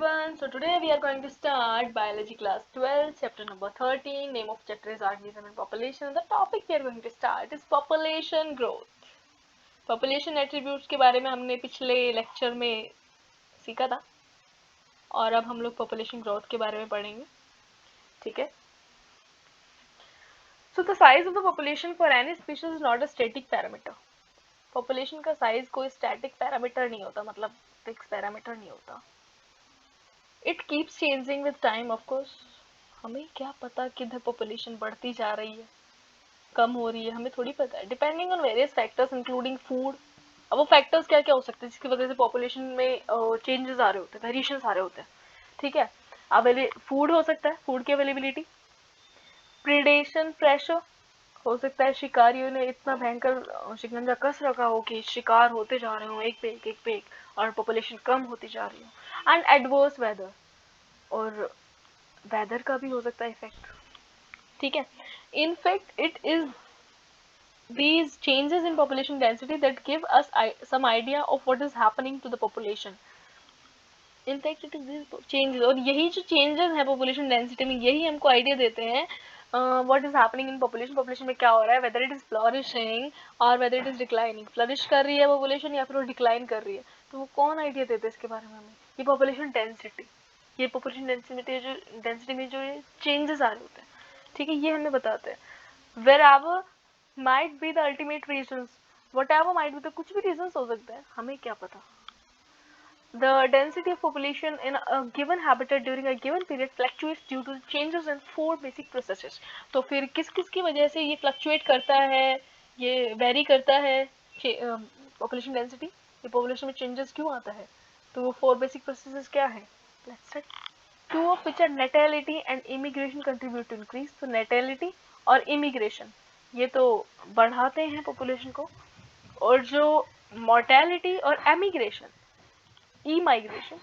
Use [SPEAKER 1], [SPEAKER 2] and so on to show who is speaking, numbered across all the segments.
[SPEAKER 1] everyone. So today we are going to start biology class 12, chapter number 13. Name of chapter is organism and population. The topic we are going to start is population growth. Population attributes के बारे में हमने पिछले lecture में सीखा था और अब हम लोग population growth के बारे में पढ़ेंगे. ठीक है. So the size of the population for any species is not a static parameter. Population का size कोई static parameter नहीं होता, मतलब fixed parameter नहीं होता. It keeps changing with time, of course. हमें क्या पता किधर population बढ़ती जा रही है, कम हो रही है, हमें थोड़ी पता है. Depending on various factors including food. अब वो factors क्या क्या हो सकते हैं जिसकी वजह से population में changes आ रहे होते हैं, variations आ रहे होते हैं. ठीक है. food हो सकता है, food की availability. Predation pressure हो सकता है, शिकारियों ने इतना भयंकर शिकंजा कस रखा हो कि शिकार होते जा रहे हो एक पे एक और पॉपुलेशन कम होती जा रही हो. एंड एडवर्स वेदर, और वेदर का भी हो सकता है इफेक्ट. ठीक है. In fact it is these changes in population density that give us some idea of what is happening to the population. In fact it is these changes, और यही जो changes हैं population density में, यही हमको idea देते हैं what is happening in population में क्या हो रहा है, whether it is flourishing or whether it is declining. flourish कर रही है population या फिर वो decline कर रही है, तो वो कौन idea देते हैं इसके बारे में हमें? ये population density, ये population density में जो changes आ रहे होते हैं. ठीक है, ये हमें बताते हैं. wherever might be the ultimate reasons, whatever might be, तो कुछ भी reasons हो सकते हैं, हमें क्या पता. The density of population in a given habitat during a given period fluctuates due to changes in four basic processes. तो फिर किस किस की वजह से ये fluctuate करता है, ये vary करता है population density, ये population में changes क्यों आता है? तो वो four basic processes क्या है? Let's start. Two of which are natality and immigration contribute to increase. तो natality और immigration ये तो बढ़ाते हैं population को, और जो mortality और emigration, immigration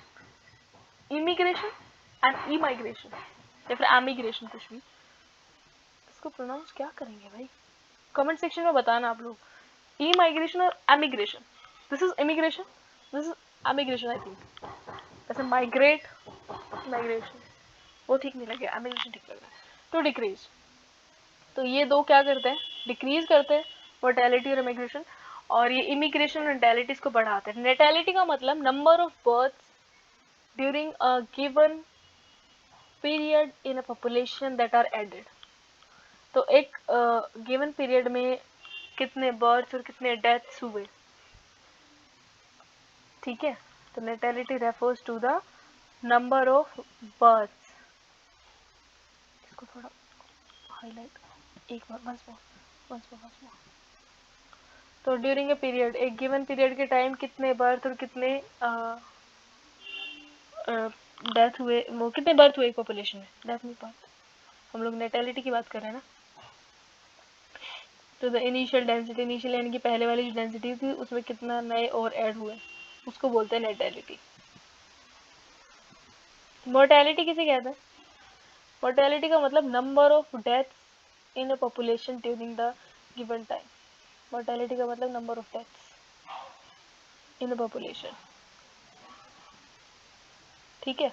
[SPEAKER 1] एंड इमाइग्रेशन या फिर एमिग्रेशन, कुछ भी इसको प्रोनाउंस क्या करेंगे भाई, कमेंट सेक्शन में बताना आप लोग. इमाइग्रेशन और emigration, this is immigration, this is emigration. I think ऐसे माइग्रेट, माइग्रेशन वो ठीक नहीं लगे, एमिग्रेशन ठीक लग रहा है. तो डिक्रीज, तो ये दो क्या करते हैं, डिक्रीज करते हैं मोर्टेलिटी और इमिग्रेशन, और ये इमिग्रेशन और नेटेलिटी को बढ़ाते हैं. नेटेलिटी का मतलब number of births during a given period in a population that are added. तो एक given period में कितने births और कितने deaths हुए. ठीक है, तो natality refers to the number of births. इसको थोड़ा highlight एक बार, once more. तो during a period, एक given period के time कितने birth और कितने डेथ हुए, वो कितने बर्थ हुए पॉपुलेशन में, डेथ नहीं बर्थ, हम लोग नेटेलिटी की बात कर रहे हैं ना. तो द इनिशियल डेंसिटी, इनिशियल यानी कि पहले वाली जो डेंसिटी थी उसमें कितना नए और ऐड हुए, उसको बोलते हैं नेटेलिटी. मोर्टेलिटी किसे कहते हैं? मोर्टेलिटी का मतलब number of deaths in a population during the given time. Mortality का मतलब number of deaths in a population. ठीक है.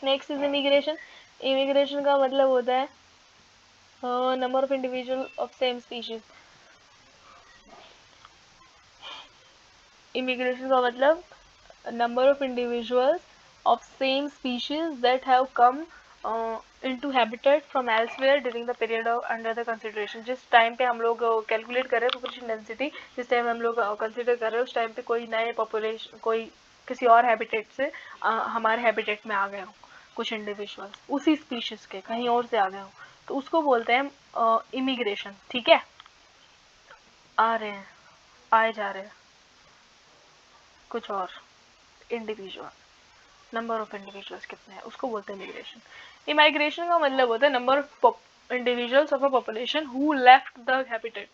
[SPEAKER 1] Next is immigration. इमिग्रेशन का मतलब होता है number of individual of same species. Immigration का मतलब number of individuals of same species that have come into habitat from elsewhere during the period of under the consideration. जिस time पे हम लोग कैलकुलेट कर रहे हैं पॉपुलेशन डेंसिटी, जिस टाइम हम लोग कंसिडर कर रहे हैं उस टाइम पे कोई नए पॉपुलेशन, कोई किसी और हैबिटेट से हमारे हैबिटेट में आ गए हो, कुछ इंडिविजुअल्स उसी स्पीशीज के कहीं और से आ गए हो, तो उसको बोलते हैं इमिग्रेशन. ठीक है, आ रहे हैं, आए जा रहे हैं कुछ और इंडिविजुअल, नंबर ऑफ इंडिविजुअल्स कितने हैं, उसको बोलते हैं इमिग्रेशन. इमाइग्रेशन का मतलब होता है number of individuals of a population who left the habitat,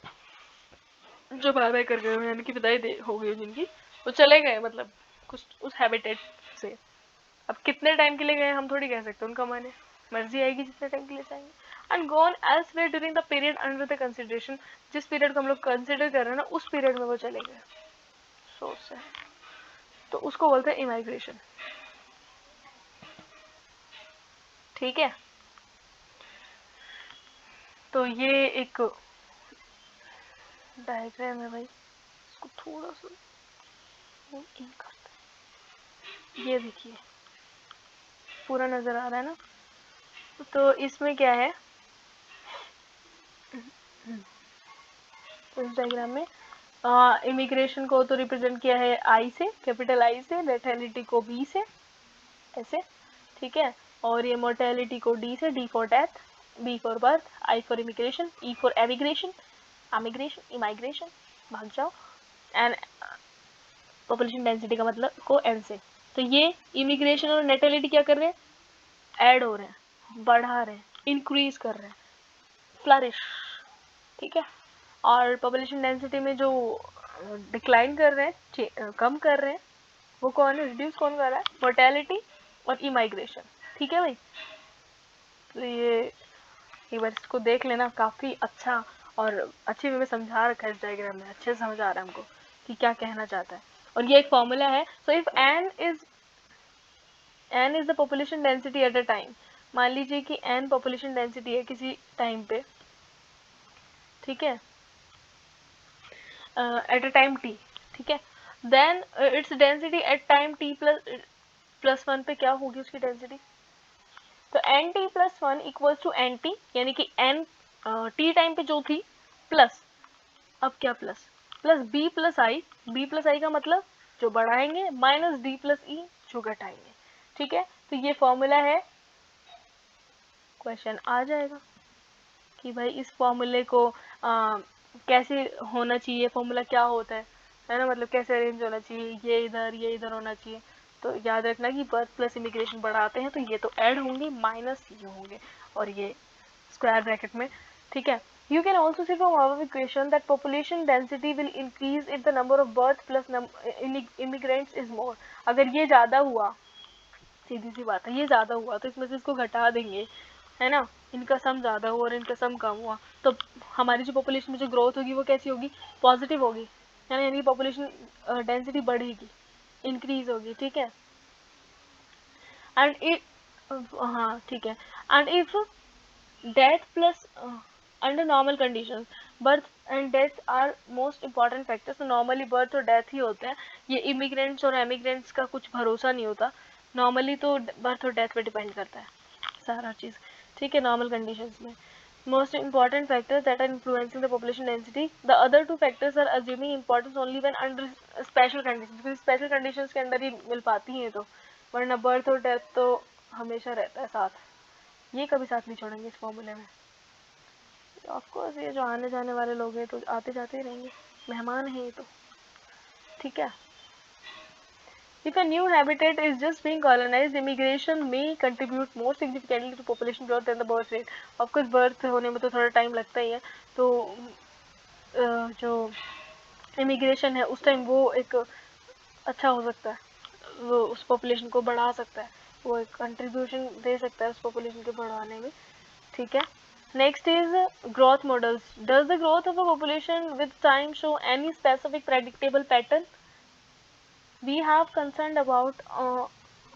[SPEAKER 1] जो बाय बाय कर गए, यानी कि विदाई हो गई जिनकी, वो चले गए मतलब कुछ उस हैबिटेट से. अब कितने टाइम के लिए गए हम थोड़ी कह सकते, उनका मन है, मर्जी आएगी जितने टाइम के लिए जाएंगे. And gone elsewhere during the period under the consideration, जिस पीरियड को हम लोग कंसिडर कर रहे हैं ना उस पीरियड में वो चले गए. So sad. तो उसको बोलते हैं इमाइग्रेशन। ठीक है, तो ये एक डायग्राम है भाई, इसको थोड़ा सा इन करते हैं। ये देखिए पूरा नजर आ रहा है ना। तो इसमें क्या है, इस डायग्राम में इमिग्रेशन को तो रिप्रेजेंट किया है आई से, कैपिटल आई से, नेटेलिटी को बी से, ऐसे, ठीक है, और ये मोर्टेलिटी को डी से, D for death, B for birth, I for immigration, E for emigration, emigration, immigration, भाग जाओ, एंड पॉपुलेशन डेंसिटी का मतलब को एन से। तो ये इमिग्रेशन और नेटेलिटी क्या कर रहे हैं, ऐड हो रहे हैं, बढ़ा रहे हैं, इंक्रीज कर रहे हैं, फ्लरिश, ठीक है। और पॉपुलेशन डेंसिटी में जो डिक्लाइन कर रहे हैं, कम कर रहे हैं, वो कौन है, रिड्यूस कौन कर रहा है, मोर्टेलिटी और इमाइग्रेशन, ठीक है भाई। तो ये एक बार इसको देख लेना, काफ़ी अच्छा और अच्छे वे में समझा रखा है इस डायग्राम में, अच्छे से समझ आ रहा है हमको कि क्या कहना चाहता है। और ये एक फॉर्मूला है, so if n is the population density at a time, मान लीजिए कि n पॉपुलेशन डेंसिटी है किसी टाइम पे, ठीक है, एट अ टाइम t, ठीक है, then its density at time t plus 1 पे क्या होगी उसकी डेंसिटी, तो N T plus 1 equals to N T, यानी कि एन टी टाइम पे जो थी प्लस, अब क्या प्लस, प्लस बी प्लस आई का मतलब जो बढ़ाएंगे, माइनस डी प्लस ई जो घटाएंगे, ठीक है। तो ये फॉर्मूला है, क्वेश्चन आ जाएगा कि भाई इस फॉर्मूले को कैसे होना चाहिए, फॉर्मूला क्या होता है ना, मतलब कैसे अरेंज होना चाहिए, ये इधर होना चाहिए। तो याद रखना कि बर्थ प्लस इमिग्रेशन बढ़ाते हैं तो ये तो ऐड होंगे, माइनस ये होंगे, और ये स्क्वायर ब्रैकेट में, ठीक है। You can also see from our equation that population density will increase if the number of birth plus immigrants is more. अगर ये ज़्यादा हुआ, सीधी सी बात है, ये ज़्यादा हुआ तो इसमें से इसको घटा देंगे, है ना, इनका सम ज़्यादा हुआ और इनका सम कम हुआ, तो हमारी जो पॉपुलेशन में जो ग्रोथ होगी वो कैसी होगी, पॉजिटिव होगी, है ना, यानी पॉपुलेशन डेंसिटी बढ़ेगी, इंक्रीज होगी, ठीक है। एंड इट, हाँ ठीक है, and if death plus under normal conditions, birth and death are most important factors, तो नॉर्मली बर्थ और डेथ ही होते हैं, ये इमिग्रेंट्स और एमिग्रेंट्स का कुछ भरोसा नहीं होता, नॉर्मली तो बर्थ और डेथ पे डिपेंड करता है सारा चीज़, ठीक है, नॉर्मल कंडीशंस में। Most important factors that are influencing the population density. The other two factors are assuming importance only when under special conditions. क्योंकि special conditions के अंदर ही मिल पाती हैं, तो वरना बर्थ और डेथ तो हमेशा रहता है साथ, ये कभी साथ नहीं छोड़ेंगे इस फॉर्मूले में। ऑफकोर्स ये जो आने जाने वाले लोग हैं तो आते जाते ही रहेंगे, मेहमान हैं ये तो, ठीक है। If a new habitat is just being colonized, immigration may contribute more significantly to population growth than the birth rate. Of course, birth होने में तो थोड़ा टाइम लगता ही है, तो जो इमिग्रेशन है उस टाइम वो एक अच्छा हो सकता है, वो उस पॉपुलेशन को बढ़ा सकता है, वो एक कंट्रीब्यूशन दे सकता है उस पॉपुलेशन के बढ़ाने में, ठीक है। Next is growth models. Does the growth of a population with time show any specific predictable pattern? We have concerned about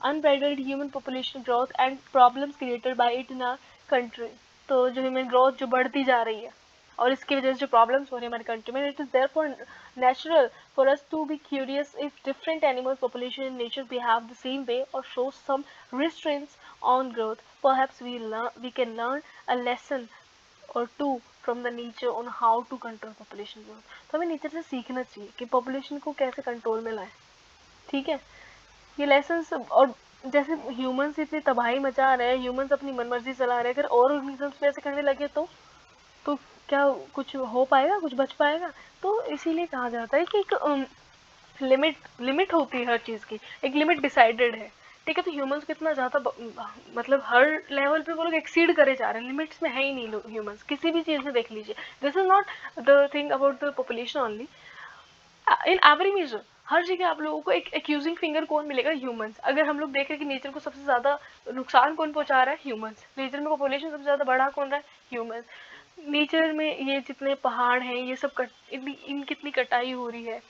[SPEAKER 1] unbridled human population growth and problems created by it in our country. तो जो human growth जो बढ़ती जा रही है और इसकी वजह से जो प्रॉब्लम्स हो रही है हमारे कंट्री में, it is therefore natural for us to be curious if different animals population in nature behave the same way और show some restraints on growth. Perhaps we can learn a lesson or two from the nature on how to control population growth. तो हमें nature से सीखना चाहिए कि population को कैसे control में लाएं, ठीक है। ये लेसन्स, और जैसे ह्यूमंस इतनी तबाही मचा रहे हैं, ह्यूमंस अपनी मनमर्जी चला रहे हैं, अगर और ऑर्गेनिजम्स भी ऐसे करने लगे तो क्या कुछ हो पाएगा, कुछ बच पाएगा। तो इसीलिए कहा जाता है कि एक लिमिट होती है हर चीज़ की, एक लिमिट डिसाइडेड है, ठीक है। तो ह्यूमंस कितना ज़्यादा मतलब हर लेवल पे वो लोग एक्सीड करे जा रहे हैं, लिमिट्स में है ही नहीं ह्यूमंस, किसी भी चीज़ में देख लीजिए। This is not the thing about the population only, in every major हर जगह आप लोगों को एक एक्यूजिंग फिंगर कौन मिलेगा, ह्यूमंस। अगर हम लोग देखें कि नेचर को सबसे ज़्यादा नुकसान कौन पहुंचा रहा है, ह्यूमंस। नेचर में पॉपुलेशन सबसे ज़्यादा बढ़ा कौन रहा है, ह्यूमंस। नेचर में ये जितने पहाड़ हैं ये सब इन कितनी कटाई हो रही है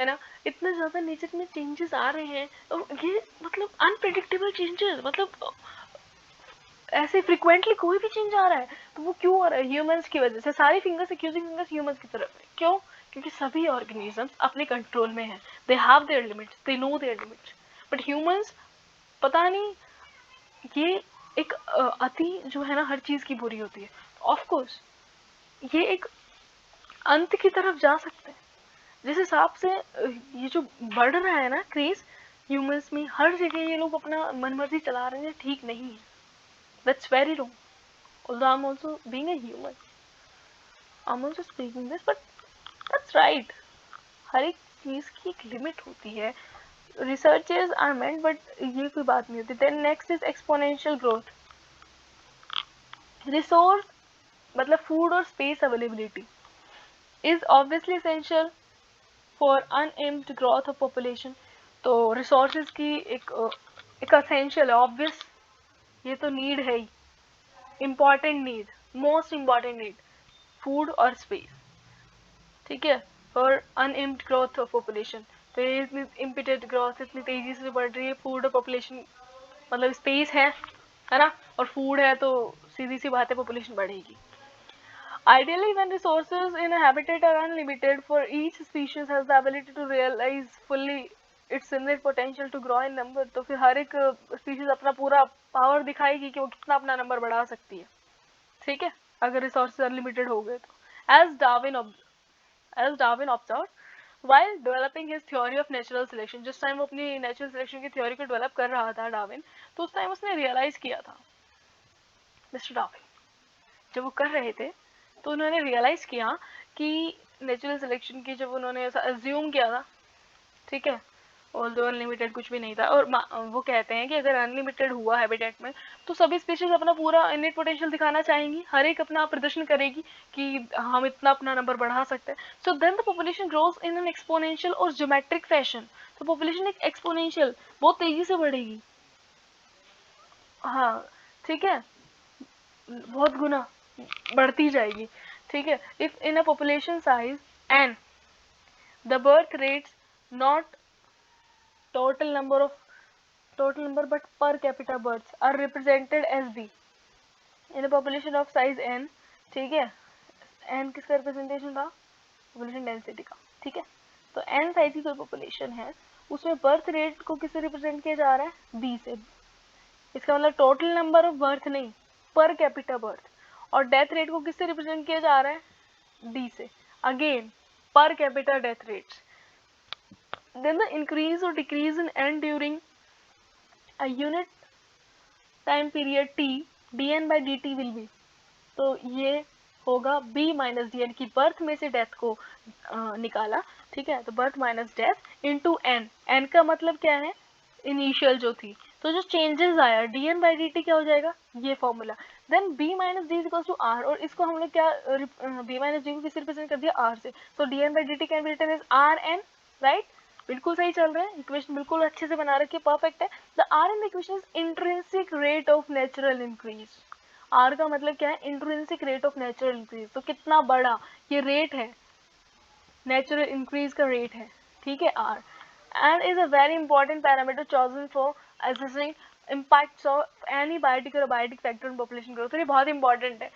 [SPEAKER 1] है ना, इतना ज्यादा नेचर में चेंजेस आ रहे हैं, ये मतलब अनप्रेडिक्टेबल चेंजेस, मतलब ऐसे फ्रिक्वेंटली कोई भी चेंज आ रहा है, तो वो क्यों आ रहा है? ह्यूमंस की वजह से। सारी फिंगर्स एक्यूजिंग फिंगर्स ह्यूमंस की तरफ है। क्यों? क्योंकि सभी ऑर्गेनिजम्स अपने कंट्रोल में हैं, they have their limits, they know there limits, but humans पता नहीं, ये एक अति जो है ना हर चीज की बुरी होती है। ऑफ कोर्स ये एक अंत की तरफ जा सकते हैं। जिस हिसाब से ये जो बढ़ रहा है ना क्रेज ह्यूमंस में, हर जगह ये लोग अपना मनमर्जी चला रहे हैं, ठीक नहीं है। That's very wrong. Although I'm also being a human, I'm also speaking this, but that's right. हर एक चीज की एक लिमिट होती है। Researches are meant, but ये कोई बात नहीं होती। Then next is exponential growth. Resource मतलब food और space availability is obviously essential for unaided growth of population. तो resources की एक essential है, obvious, ये तो need है ही, important need, most important need, food और space, ठीक है, फॉर अनएम्ड ग्रोथ ऑफ पॉपुलेशन। तो ये इतनी इम्पिटेड ग्रोथ इतनी तेजी से बढ़ रही है, फूड और पॉपुलेशन मतलब स्पेस है ना, और फूड है, तो सीधी सी बात है पॉपुलेशन बढ़ेगी। Ideally, when resources in a habitat are unlimited, for each species has the ability to realize fully its innate potential to grow in number, तो फिर हर एक स्पीशीज अपना पूरा पावर दिखाएगी कि वो कितना अपना नंबर बढ़ा सकती है, ठीक है, अगर रिसोर्सेज अनलिमिटेड हो गए तो। As Darwin observed while developing his theory of natural selection, जिस टाइम वो अपनी नेचुरल सिलेक्शन की थ्योरी को डेवलप कर रहा था डार्विन, तो उस टाइम उसने रियलाइज किया था, मिस्टर डार्विन जब वो कर रहे थे तो उन्होंने रियलाइज किया कि नेचुरल सिलेक्शन की जब उन्होंने ऐसा अज्यूम किया था, ठीक है, ऑल्दो अनलिमिटेड कुछ भी नहीं था, और वो कहते हैं कि अगर अनलिमिटेड हुआ हैबिटेट में तो सभी स्पीशीज अपना पूरा इनेट पोटेंशियल दिखाना चाहेंगी, हर एक अपना प्रदर्शन करेगी कि हम इतना अपना नंबर बढ़ा सकते हैं। So then the population grows in an exponential और ज्योमेट्रिक फैशन। तो पॉपुलेशन एक एक्सपोनेंशियल बहुत तेजी से बढ़ेगी, हाँ, ठीक है, बहुत गुना बढ़ती जाएगी, ठीक है। If in a population size N the birth rates not total number but per capita births are represented as b in a population of size n, ठीक है, n किसका रिप्रेजेंटेशन था? पॉपुलेशन डेंसिटी का, ठीक है। तो n साइज की कोई पॉपुलेशन है, उसमें बर्थ रेट को किससे रिप्रेजेंट किया जा रहा है? b से। इसका मतलब टोटल नंबर ऑफ बर्थ नहीं, पर कैपिटा बर्थ। और डेथ रेट को किससे रिप्रेजेंट किया जा रहा है? d से। Again per capita death rates. Then the increase or decrease in n during a unit time period t, dn by dt will be, तो ये होगा b माइनस डी एन की बर्थ में से डेथ को निकाला, ठीक है, तो birth minus death into N. N का मतलब क्या है? इनिशियल जो थी, तो जो चेंजेस आया dn by dt क्या हो जाएगा? ये formula. Then b minus D equals to r, और इसको हम लोग क्या b माइनस डी को किससे रिप्रेजेंट कर दिया? r से, तो dn by dt can be written as rn, right. बिल्कुल सही चल रहे हैं, इक्वेशन बिल्कुल अच्छे से बना रखी है, परफेक्ट है। The r in the equation is intrinsic rate of natural increase. R का मतलब क्या है? Intrinsic rate of natural increase, तो कितना बड़ा ये रेट है, नेचुरल इंक्रीज का रेट है, ठीक है, R. And is a very important parameter chosen for assessing impacts of any biotic or biotic factor in population growth. ये बहुत इंपॉर्टेंट है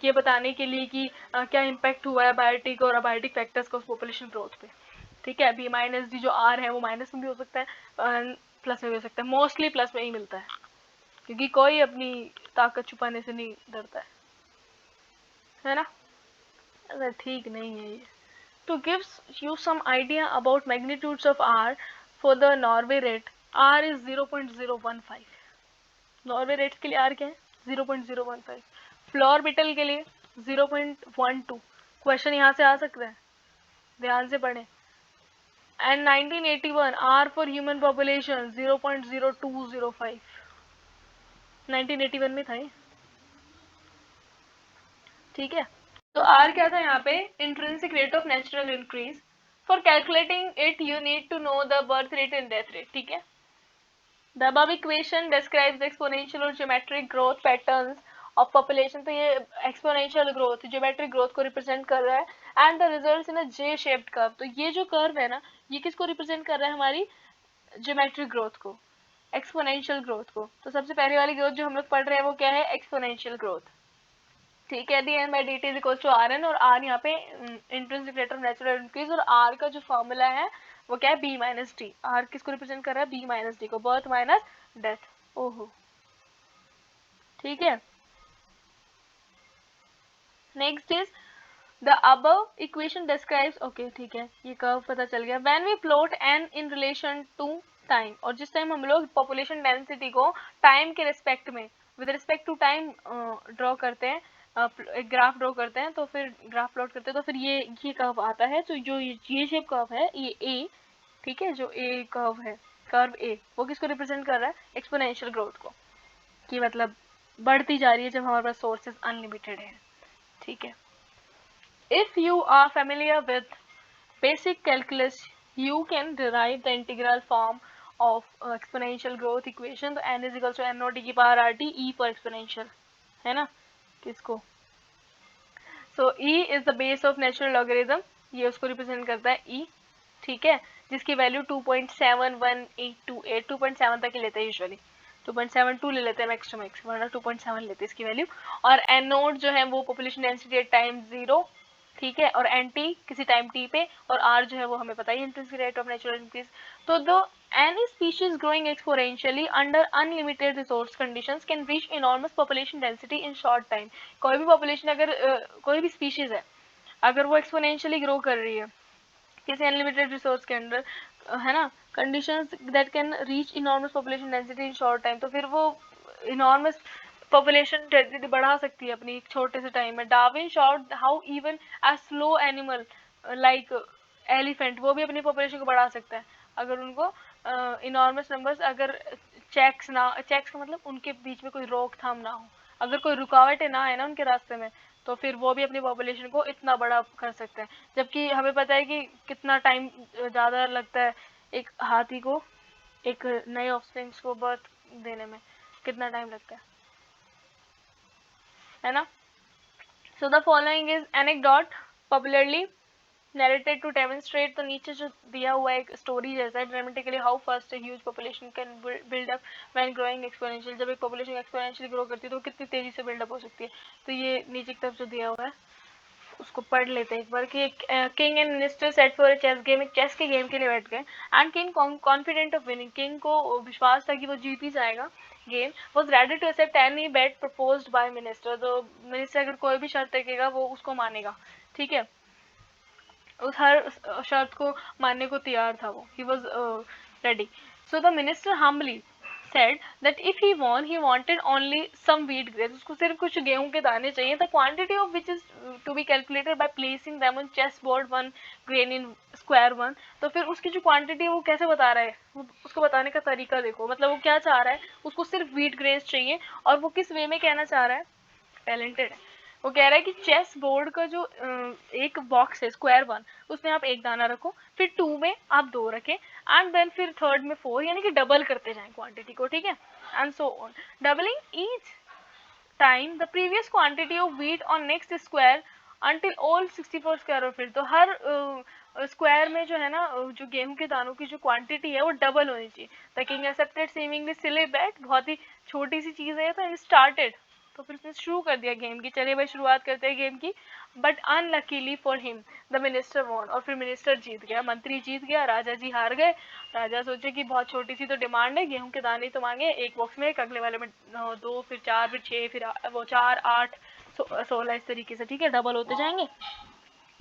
[SPEAKER 1] ये बताने के लिए कि क्या इम्पैक्ट हुआ है बायोटिक और अबायोटिक फैक्टर्स का उस पॉपुलेशन ग्रोथ पे, ठीक है। बी माइनस डी जो आर है वो माइनस में भी हो सकता है, प्लस में भी हो सकता है, मोस्टली प्लस में ही मिलता है, क्योंकि कोई अपनी ताकत छुपाने से नहीं डरता है ना। अगर ठीक नहीं है ये, to gives you some idea about magnitudes of r, for the Norway rate r is 0.015। Norway rate के लिए r क्या है? 0.015। फ्लोर बिटल के लिए 0.12। क्वेश्चन यहाँ से आ सकता है, ध्यान से पढ़ें। And 1981 r for human population 0.0205। 1981 में था ये, ठीक है। तो r क्या था यहाँ पे? Intrinsic rate of natural increase. For calculating it you need to know the birth rate and death rate, ठीक है। The above equation describes the exponential or geometric growth patterns of population, तो ये exponential growth, geometric growth को represent कर रहा है, and the results in a J shaped curve. तो ये जो कर्व है ना, ये किसको रिप्रेजेंट कर रहा है, हमारी ज्योमेट्रिक ग्रोथ को, एक्सपोनेंशियल ग्रोथ को। तो सबसे पहले वाली ग्रोथ जो हम लोग पढ़ रहे हैं वो क्या है, एक्सपोनेंशियल ग्रोथ। ठीक है, the N by D T is equal to R N, और आर यहाँ पे intrinsic rate of natural increase, और आर का जो फॉर्मूला है वो क्या है, बी माइनस डी। आर किसको रिप्रेजेंट कर रहा है, बी माइनस डी को, बर्थ माइनस डेथ। ओहो, ठीक है। Next is the above equation describes, okay ठीक है, ये कर्व पता चल गया। When we plot N in relation to time, और जिस टाइम हम लोग पॉपुलेशन डेंसिटी को टाइम के रिस्पेक्ट में, with respect to time draw करते हैं, एक ग्राफ ड्रॉ करते हैं, तो फिर ग्राफ प्लॉट करते हैं, तो फिर ये कर्व आता है। तो जो ये शेप कर्व है, ये ए, ठीक है, जो ए कर्व है, कर्व ए, वो किसको रिप्रेजेंट कर रहा है, एक्सपोनेंशियल ग्रोथ को, कि मतलब बढ़ती जा रही है जब हमारे पास सोर्सेज अनलिमिटेड है। ठीक है, if you are familiar with basic calculus, you can derive the integral form of exponential growth equation। तो n is equals to n naught e की power RT e for exponential, है ना, किसको, so e is the base of natural logarithm, ये उसको represent करता है e, ठीक है, जिसकी वैल्यू 2.71828, 2.7 तक ही लेते हैं यूजुअली, 2.72 ले लेते हैं मैक्स टू मैक्स, वरना 2.7 लेते हैं इसकी वैल्यू। और एन नोट जो है वो पॉपुलेशन डेंसिटी एट टाइम 0, ठीक है, और एन टी किसी टाइम टी पे, और आर जो है वो हमें पता ही, intrinsic rate of natural increase. तो the any species growing exponentially under unlimited resource conditions can reach enormous population density in short time. कोई भी पॉपुलेशन अगर कोई भी स्पीशीज है, अगर वो एक्सपोनेंशियली ग्रो कर रही है किसी अनलिमिटेड रिसोर्स के अंदर, है ना, conditions that can reach enormous population density in short time, तो फिर वो इनॉर्मस पॉपुलेशन डेंसिटी बढ़ा सकती है अपनी एक छोटे से टाइम में। Darwin shot how even a slow animal like elephant, वो भी अपनी पॉपुलेशन को बढ़ा सकता है अगर उनको इनॉर्मस नंबर्स, अगर चेक्स ना, चेक्स का मतलब उनके बीच में कोई रोकथाम ना हो, अगर कोई रुकावटें ना है ना उनके रास्ते में, तो फिर वो भी अपनी पॉपुलेशन को इतना बड़ा कर सकते हैं। जबकि हमें पता है कि कितना टाइम ज़्यादा लगता है एक हाथी को, एक नए ऑफस्प्रिंग्स को बर्थ देने में कितना टाइम लगता है ना। So the following is anecdote popularly narrated to demonstrate, तो नीचे जो दिया हुआ है एक स्टोरी जैसा है, dramatically how fast a huge population can build up when growing exponential, जब एक population exponentially grow करती है तो कितनी तेजी से build up हो सकती है। तो ये नीचे की तरफ जो दिया हुआ है उसको पढ़ लेते हैं एक बार, कि king and minister set for a chess game, एक चेस के गेम के लिए बैठ गए, and king confident of winning, king को विश्वास था कि वो जीत ही जाएगा game, was ready to accept any bet proposed by minister, तो मिनिस्टर अगर कोई भी शर्त रखेगा वो उसको मानेगा, ठीक है, उस हर शर्त को मानने को तैयार था वो, he was ready। So the minister humbly said that if he won, he wanted only some wheat grains, उसको सिर्फ कुछ गेहूं के दाने चाहिए, the quantity of which is to be calculated by placing them on chessboard one grain in square one। तो फिर उसकी जो क्वांटिटी है वो कैसे बता रहा है, उसको बताने का तरीका देखो, मतलब वो क्या चाह रहा है, उसको सिर्फ व्हीट ग्रेन्स चाहिए, और वो किस वे में कहना चाह रहा है, टैलेंटेड है। वो कह रहा है कि चेस बोर्ड का जो एक बॉक्स है स्क्वायर वन, उसमें आप एक दाना रखो, फिर 2 में आप 2 रखें, एंड देन फिर थर्ड में 4, यानी कि डबल करते जाएं क्वांटिटी को, ठीक है, and so on, doubling each time the previous quantity of wheat on next square until all 64 square of it. तो हर स्क्वायर में जो है ना, जो गेहूं के दानों की जो क्वांटिटी है वो डबल होनी चाहिए। द किंग एक्सेप्टेड सीमिंगली सिली बेट, बहुत ही छोटी सी चीज है, तो स्टार्टेड, तो फिर उसने शुरू कर दिया गेम की, चलिए भाई शुरुआत करते हैं गेम की, but unluckily for him the minister won, और फिर मिनिस्टर जीत गया, मंत्री जीत गया, राजा जी हार गए। राजा सोचे कि बहुत छोटी सी तो डिमांड है, गेहूं के दाने तो मांगे, एक बॉक्स में एक, अगले वाले में 2, फिर 4, फिर 6, फिर वो 4, 8, 16, इस तरीके से, ठीक है, डबल होते जाएंगे।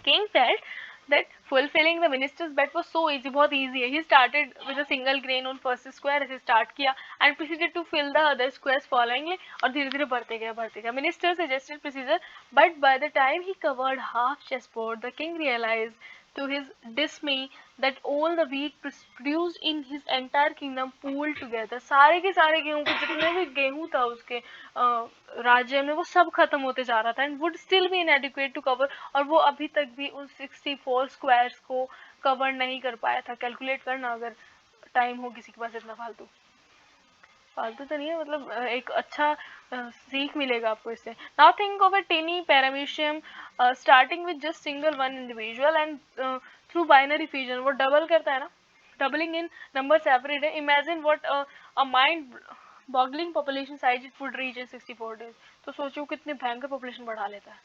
[SPEAKER 1] King felt that fulfilling the minister's bet was so easy, बहुत easy है। He started with a single grain on first square, ऐसे start किया, and proceeded to fill the other squares followingly, और धीरे धीरे बढ़ते गया। Minister suggested procedure, but by the time he covered half chessboard, the king realized to his dismay that all the wheat produced in his entire kingdom pooled together, सारे के सारे गेहूं के जितने भी गेहूं था उसके राज्य में, वो सब खत्म होते जा रहा था, and would still be inadequate to cover, और वो अभी तक भी उन 64 स्क्वायर्स को कवर नहीं कर पाया था। कैलकुलेट करना अगर टाइम हो किसी के पास इतना फालतू। फालतू तो नहीं है, मतलब एक अच्छा सीख मिलेगा आपको इससे. Now think of a tiny paramecium starting with just single one individual and through binary fusion वो डबल करता है ना, doubling in numbers every day. Imagine what a mind boggling population size it would reach in 64 days. तो सोचो कितनी भयंकर population बढ़ा लेता है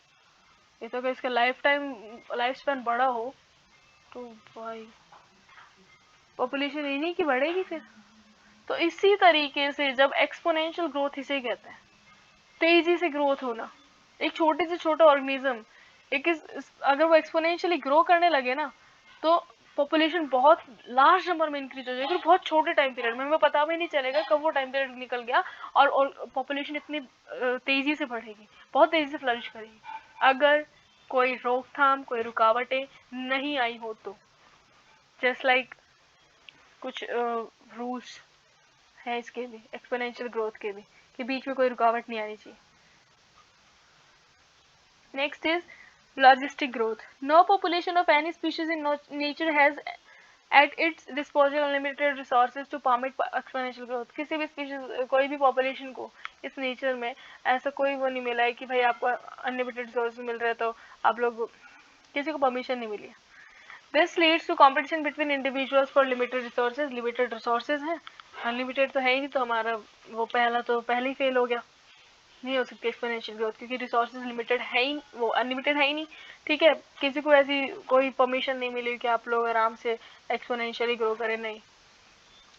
[SPEAKER 1] ये. तो अगर इसका लाइफ स्पैन बड़ा हो तो भाई पॉपुलेशन इन्हीं की बढ़ेगी फिर. तो इसी तरीके से जब एक्सपोनेंशियल ग्रोथ इसे कहते हैं, तेजी से ग्रोथ होना. एक छोटे से छोटा ऑर्गेनिज्म अगर वो एक्सपोनेंशियली ग्रो करने लगे ना तो पॉपुलेशन बहुत लार्ज नंबर में इंक्रीज हो जाएगी बहुत छोटे टाइम पीरियड में. हमें पता भी नहीं चलेगा कब वो टाइम पीरियड निकल गया और पॉपुलेशन इतनी तेजी से बढ़ेगी, बहुत तेजी से फ्लरिश करेगी अगर कोई रोकथाम, कोई रुकावटें नहीं आई हो तो. जस्ट लाइक कुछ रूल्स है इसके भी, एक्सपोनेंशियल ग्रोथ के भी, कि बीच में कोई रुकावट नहीं आनी चाहिए. Next is logistic growth. No population of any species in nature has at its disposal unlimited resources to permit exponential growth. किसी भी स्पीशीज, कोई भी पॉपुलेशन को इस नेचर में ऐसा कोई वो नहीं मिला है कि भाई आपको अनलिमिटेड रिसोर्स मिल रहे तो आप लोग, किसी को परमिशन नहीं मिली है. This leads to competition between individuals for limited resources. Limited resources हैं, अनलिमिटेड तो है ही नहीं, तो हमारा वो पहले ही फेल हो गया. नहीं हो सकती एक्सपोनेंशियल ग्रोथ क्योंकि रिसोर्सेज लिमिटेड है ही, वो अनलिमिटेड है ही नहीं. ठीक है, किसी को ऐसी कोई परमिशन नहीं मिली कि आप लोग आराम से एक्सपोनेंशियली ग्रो करें, नहीं.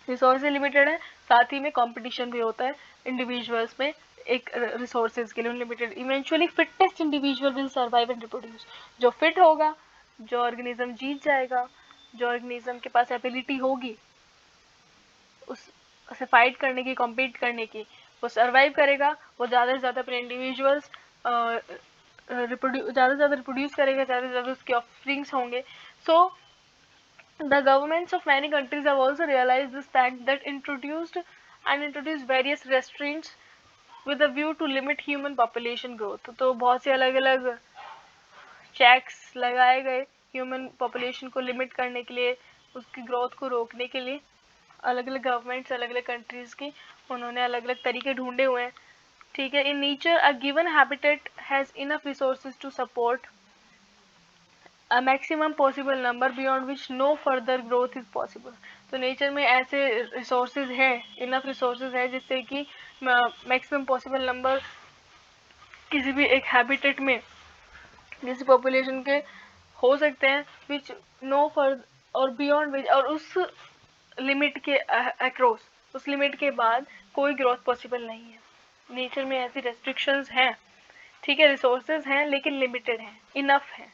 [SPEAKER 1] रिसोर्सेज लिमिटेड है, साथ ही में कंपटीशन भी होता है इंडिविजुअल्स में एक रिसोर्सेज के लिए unlimited. Eventually fittest individual will survive and reproduce. जो फिट होगा, जो ऑर्गेनिज्म जीत जाएगा, जो ऑर्गेनिज्म के पास एबिलिटी होगी उससे फाइट करने की, कॉम्पीट करने की, वो सर्वाइव करेगा. वो ज़्यादा से ज़्यादा अपने इंडिविजुअल्स ज़्यादा से ज़्यादा रिप्रोड्यूस करेगा, ज़्यादा से ज़्यादा उसके ऑफस्प्रिंग्स होंगे. सो the governments of many countries have also realized this fact that introduced various restraints with a view to limit human population growth. तो बहुत से अलग अलग चेक्स लगाए गए ह्यूमन पॉपुलेशन को लिमिट करने के लिए, उसकी ग्रोथ को रोकने के लिए. अलग अलग गवर्नमेंट्स, अलग अलग कंट्रीज की, उन्होंने अलग अलग तरीके ढूंढे हुए हैं. ठीक है. In nature a given habitat has enough resources to support a maximum possible number beyond which no further growth is possible. तो नेचर में ऐसे रिसोर्सेज है, इनफ रिसोर्सेज है जिससे कि मैक्सिमम पॉसिबल नंबर किसी भी एक हैबिटेट में किसी पॉपुलेशन के हो सकते हैं, विच नो फर्दर और बियॉन्ड विच, और उस लिमिट के अक्रॉस, उस लिमिट के बाद कोई ग्रोथ पॉसिबल नहीं है. नेचर में ऐसी रेस्ट्रिक्शंस हैं. ठीक है, रिसोर्सेज हैं लेकिन लिमिटेड हैं, इनफ है.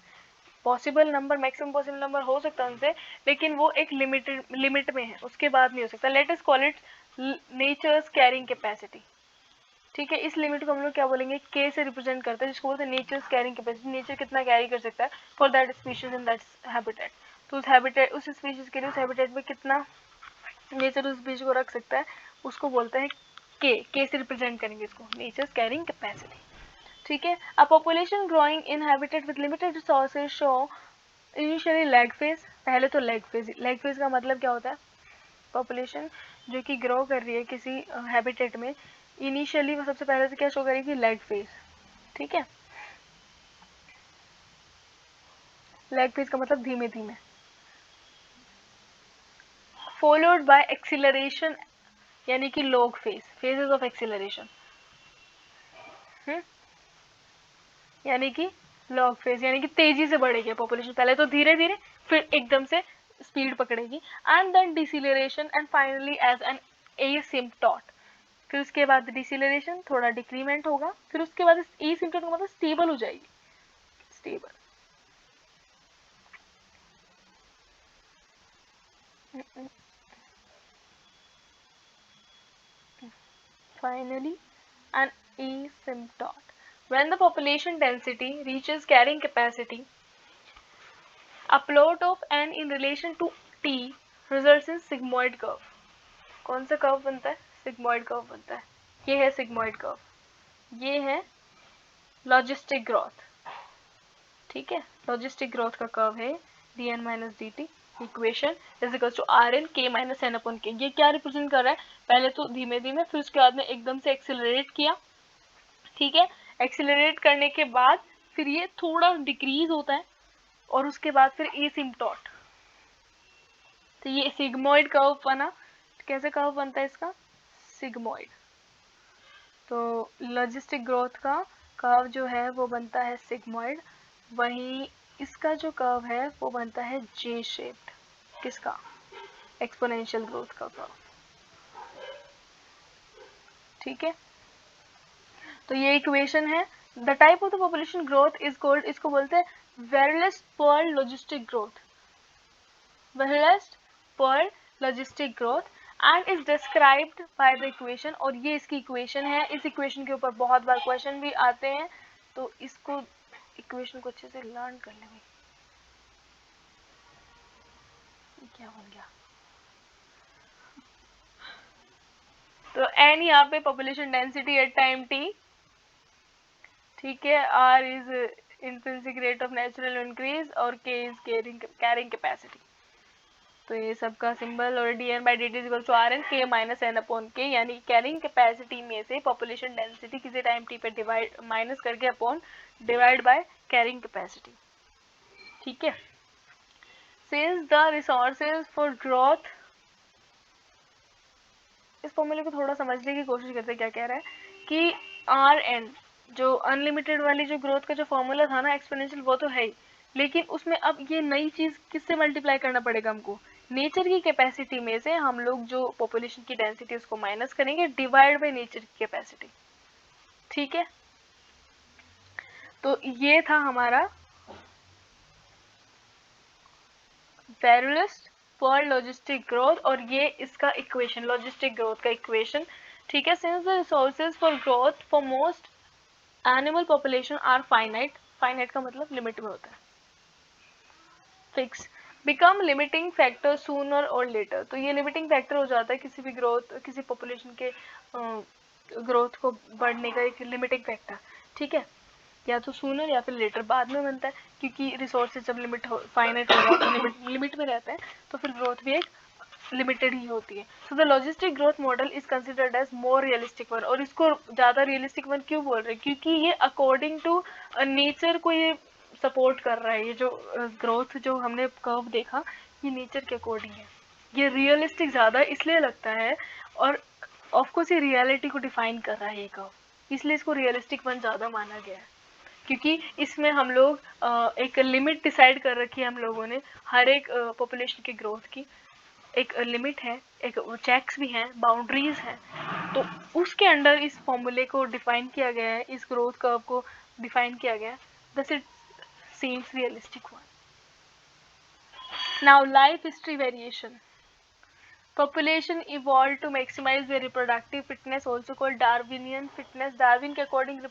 [SPEAKER 1] Possible number, maximum possible number हो सकता है उनसे, लेकिन वो एक लिमिट में है, उसके बाद नहीं हो सकता. Let us call it nature's carrying capacity. ठीक है, इस लिमिट को हम लोग क्या बोलेंगे, के से रिप्रेजेंट करते हैं, जिसको बोलते हैं नेचर्स कैरिंग कैपेसिटी. नेचर कितना कैरी कर सकता है for that species in that habitat. तो उस हैबिटेट, उस स्पीशीज के लिए उस हैबिटेट में कितना नेचर उस स्पीशीज को रख सकता है, उसको बोलते हैं के से रिप्रेजेंट करेंगे इसको, नेचर्स कैरिंग कैपेसिटी. ठीक है. A population growing in habitat with limited resources show initially lag phase. पहले तो लैग फेज का मतलब क्या होता है, पॉपुलेशन जो कि ग्रो कर रही है किसी हैबिटेट में, इनिशियली वो सबसे पहले से क्या शो करेगी, लैग फेज. ठीक है. लैग फेज का मतलब धीमे धीमे. फॉलोड बाय एक्सीलरेशन यानी कि log phase, phases of acceleration. यानी कि लॉग फेज यानी कि तेजी से बढ़ेगी पॉपुलेशन. पहले तो धीरे धीरे, फिर एकदम से स्पीड पकड़ेगी. And then deceleration and finally as an asymptote. फिर उसके बाद डिसिलरेशन, थोड़ा डिक्रीमेंट होगा, फिर उसके बाद एसिम्पटॉट का मतलब स्टेबल हो जाएगी, stable. Finally, an asymptote. When the population density reaches carrying capacity, a plot of n in relation to t results in sigmoid curve. कौन सा कर्व बनता है, सिग्मॉइड कर्व बनता है. ये है सिग्मॉइड कर्व, ये है लॉजिस्टिक ग्रोथ. ठीक है, लॉजिस्टिक ग्रोथ का कर्व है dn minus dt. Equation is equal to R N K minus N upon K. ये क्या रिप्रेजेंट कर रहा है, पहले तो धीमे धीमे, फिर उसके बाद में एकदम से एक्सेलरेट किया, ठीक है। एक्सेलरेट करने के बाद फिर ये थोड़ा डिक्रीज होता है और उसके बाद फिर एसिम्पटोट। तो ये सिग्मोइड कर्व बना। कैसे कर्व बनता है इसका, सिग्मोइड। तो लॉजिस्टिक ग्रोथ का कर्व जो है वो बनता है सिग्मोइड, वहीं इसका जो कर्व है वो बनता है जे शेप्ड। किसका, एक्सपोनेंशियल ग्रोथ का कर्व, ठीक है। तो ये इक्वेशन है। The type of the population growth is called, इसको बोलते हैं Verhulst Pearl logistic growth, Verhulst Pearl logistic growth and is described by the equation. और ये इसकी इक्वेशन है। इस इक्वेशन के ऊपर बहुत बार क्वेश्चन भी आते हैं, तो इसको इक्वेशन को अच्छे से लर्न कर ले। क्या बन गया, तो एन यहाँ पे population density at time T, ठीक है। R is intrinsic rate of natural increase और के इज कैरिंग कैपेसिटी। तो ये सबका सिंबल, और D N by D T is equal to R N K minus N upon K, यानी carrying capacity में से पॉपुलेशन डेंसिटी किसी time T पे डिवाइड माइनस करके upon divide by carrying capacity, ठीक है। Since the resources for growth, इस फॉर्मूले को थोड़ा समझने की कोशिश करते हैं। क्या कह रहा है कि आर एन, जो अनलिमिटेड वाली जो ग्रोथ का जो फॉर्मूला था ना एक्सपोनेंशियल, वो तो है ही, लेकिन उसमें अब ये नई चीज किससे मल्टीप्लाई करना पड़ेगा हमको, नेचर की कैपेसिटी में से हम लोग जो पॉपुलेशन की डेंसिटी उसको माइनस करेंगे डिवाइड बाय नेचर की कैपेसिटी, ठीक है। तो ये था हमारा वेरुलस पर लॉजिस्टिक ग्रोथ, और ये इसका इक्वेशन, लॉजिस्टिक ग्रोथ का इक्वेशन, ठीक है। Since the resources for growth for most animal population are finite, finite का मतलब लिमिट में होता है, fix, become limiting factor sooner or later. तो ये लिमिटिंग फैक्टर हो जाता है किसी भी ग्रोथ, किसी पॉपुलेशन के ग्रोथ को बढ़ने का एक लिमिटिंग फैक्टर, ठीक है। या तो सूनर या फिर लेटर, बाद में बनता है, क्योंकि रिसोर्सेज जब फाइनाइट हो जाता है, लिमिट में रहता है, तो फिर ग्रोथ भी एक लिमिटेड ही होती है। So the logistic growth model is considered as more realistic one. और इसको ज़्यादा रियलिस्टिक वन क्यों बोल रहे हैं, क्योंकि ये अकॉर्डिंग टू नेचर को ये सपोर्ट कर रहा है। ये जो ग्रोथ जो हमने कर्व देखा, ये नेचर के अकॉर्डिंग है, ये रियलिस्टिक ज़्यादा इसलिए लगता है, और ऑफकोर्स ये रियलिटी को डिफाइन कर रहा है ये कर्व, इसलिए इसको रियलिस्टिक वन ज़्यादा माना गया है, क्योंकि इसमें हम लोग एक लिमिट डिसाइड कर रखी है हम लोगों ने हर एक पॉपुलेशन की ग्रोथ की, एक लिमिट है, एक चेक्स भी हैं, बाउंड्रीज हैं, तो उसके अंडर इस फॉर्मूले को डिफाइन किया गया है, इस ग्रोथ कर्व को डिफाइन किया गया है, thus it seems realistic one. Now life history variation, population evolved to maximize their reproductive fitness, also called Darwinian fitness। Darwin के अकॉर्डिंग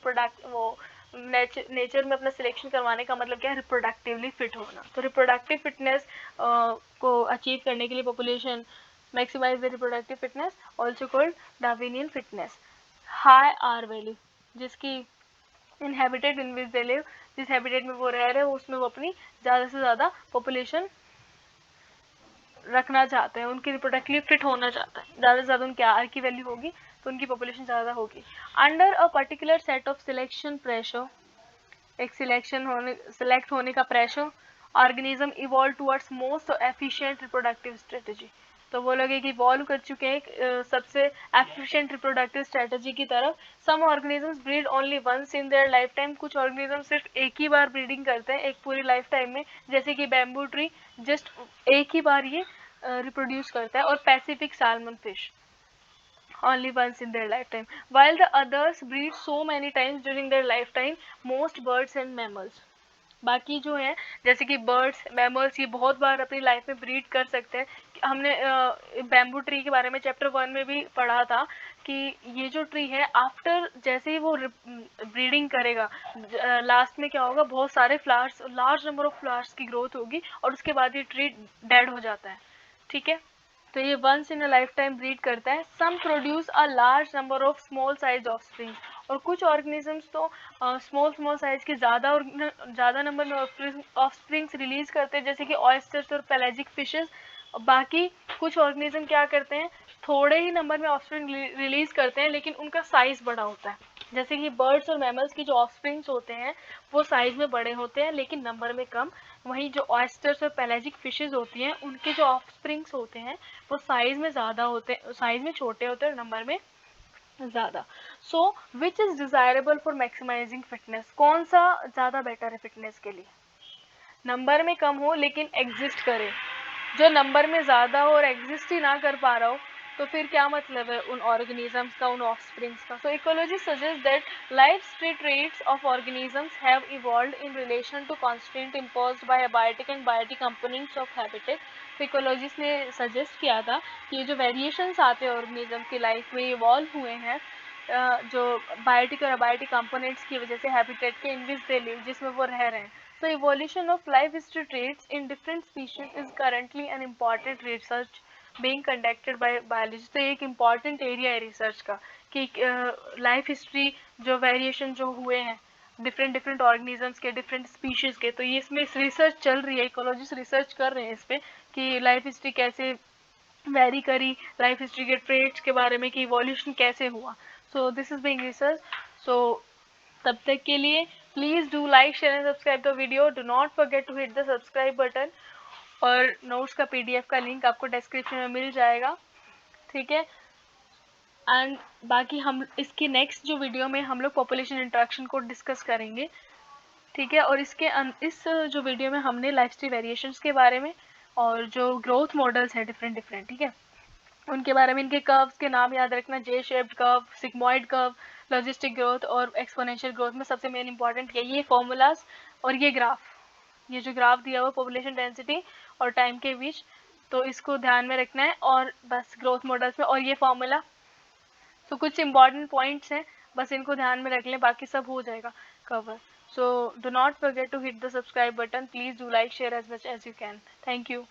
[SPEAKER 1] वो नेचर में अपना सिलेक्शन करवाने का मतलब क्या है, रिप्रोडक्टिवली फिट होना। तो रिप्रोडक्टिव फिटनेस को अचीव करने के लिए population maximize the reproductive fitness, also called Darwinian fitness. High R value, जिसकी inhabited in which they live, जिस हैबिटेट में वो रह रहे हैं उसमें वो अपनी ज़्यादा से ज़्यादा पॉपुलेशन रखना चाहते हैं, उनकी रिप्रोडक्टिवली फिट होना चाहता है, ज़्यादा से ज़्यादा उनकी आर की वैल्यू होगी तो उनकी पॉपुलेशन ज़्यादा होगी। Under a particular set of selection pressure, एक सिलेक्ट होने का pressure, organism evolve towards most efficient reproductive strategy. तो वो लोग एक इवॉल्व कर चुके हैं सबसे एफिशिएंट रिप्रोडक्टिव स्ट्रेटजी की तरफ। Some organisms breed only once in their lifetime, कुछ ऑर्गेनिज्म सिर्फ एक ही बार ब्रीडिंग करते हैं एक पूरी लाइफ टाइम में, जैसे कि बैम्बू ट्री जस्ट एक ही बार ये रिप्रोड्यूस करता है, और Pacific salmon fish only once in their lifetime, while the others breed so many times during their lifetime, most birds and mammals। बाकी जो है जैसे कि बर्ड्स, मैमल्स, ये बहुत बार अपनी लाइफ में ब्रीड कर सकते हैं। हमने बैम्बू ट्री के बारे में चैप्टर 1 में भी पढ़ा था कि ये जो ट्री है आफ्टर जैसे ही वो ब्रीडिंग करेगा, लास्ट में क्या होगा, बहुत सारे flowers, large number of flowers की ग्रोथ होगी, और उसके बाद ये ट्री डेड हो जाता है, ठीक है। तो ये once in a life time breed करता है। Some produce a large number of small size offspring, और कुछ ऑर्गेनिजम्स तो स्मॉल साइज के ज़्यादा नंबर में ऑफस्प्रिंग्स रिलीज करते हैं, जैसे कि ऑयस्टर्स और पेलाजिक फिशेस। बाकी कुछ ऑर्गेनिज्म क्या करते हैं, थोड़े ही नंबर में ऑफस्प्रिंग रिलीज करते हैं लेकिन उनका साइज बड़ा होता है। जैसे कि बर्ड्स और मैमल्स की जो ऑफस्प्रिंग्स होते हैं वो साइज में बड़े होते हैं लेकिन नंबर में कम। वहीं जो ऑयस्टर्स और पेलाजिक फिशेस होती हैं उनके जो ऑफस्प्रिंग्स होते हैं वो साइज में ज़्यादा होते हैं, साइज में छोटे होते हैं और नंबर में ज़्यादा। So which is desirable for maximizing fitness, कौन सा ज़्यादा बेटर है फिटनेस के लिए? नंबर में कम हो लेकिन एग्जिस्ट करे। जो नंबर में ज़्यादा हो और एग्जिस्ट ही ना कर पा रहा हो तो फिर क्या मतलब है उन ऑर्गेनिजम्स का, उन ऑफस्प्रिंग्स का? So ecology suggest that life traits of organisms have evolved in relation to constant imposed by abiotic and biotic components of habitat. तो इकोलॉजिस्ट ने सजेस्ट किया था कि ये जो वेरिएशंस आते हैं ऑर्गेनिज्म की लाइफ में इवॉल्व हुए हैं जो बायोटिक और अबायोटिक कंपोनेंट्स की वजह से हैबिटेट के इन विच दे लिव, जिसमें वो रह रहे हैं। So evolution of life history traits in different species is currently an important research being conducted by biology। तो एक important area है research का कि लाइफ हिस्ट्री जो वेरिएशन जो हुए हैं डिफरेंट ऑर्गेनिजम्स के, डिफरेंट स्पीशीज के, तो ये इसमें रिसर्च चल रही है, इकोलॉजिस्ट रिसर्च कर रहे हैं इस पे कि लाइफ हिस्ट्री कैसे वेरी करी, लाइफ हिस्ट्री के ट्रेट्स के बारे में कि इवोल्यूशन कैसे हुआ। So this is being research. सो तब तक के लिए please do like share and subscribe the video, do not forget to hit the subscribe button, और नोट्स का पीडीएफ का लिंक आपको डिस्क्रिप्शन में मिल जाएगा, ठीक है। एंड बाकी हम इसके नेक्स्ट जो वीडियो में हम लोग पॉपुलेशन इंटरेक्शन को डिस्कस करेंगे, ठीक है। और इस जो वीडियो में हमने लाइफ स्टाइल वेरिएशंस के बारे में और जो ग्रोथ मॉडल्स है डिफरेंट, ठीक है, उनके बारे में, इनके कर्व्स के नाम याद रखना, जे shaped curve, sigmoid curve, logistic growth और एक्सपोनेंशियल ग्रोथ में सबसे मेन इंपॉर्टेंट ये फॉर्मूलाज और ये ग्राफ, ये जो ग्राफ दिया हुआ पॉपुलेशन डेंसिटी और टाइम के बीच, तो इसको ध्यान में रखना है। और बस ग्रोथ मॉडल्स में और ये फॉर्मूला, तो कुछ इंपॉर्टेंट पॉइंट्स हैं, बस इनको ध्यान में रख लें, बाकी सब हो जाएगा cover. So do not forget to hit the subscribe button, please do like share as much as you can. Thank you.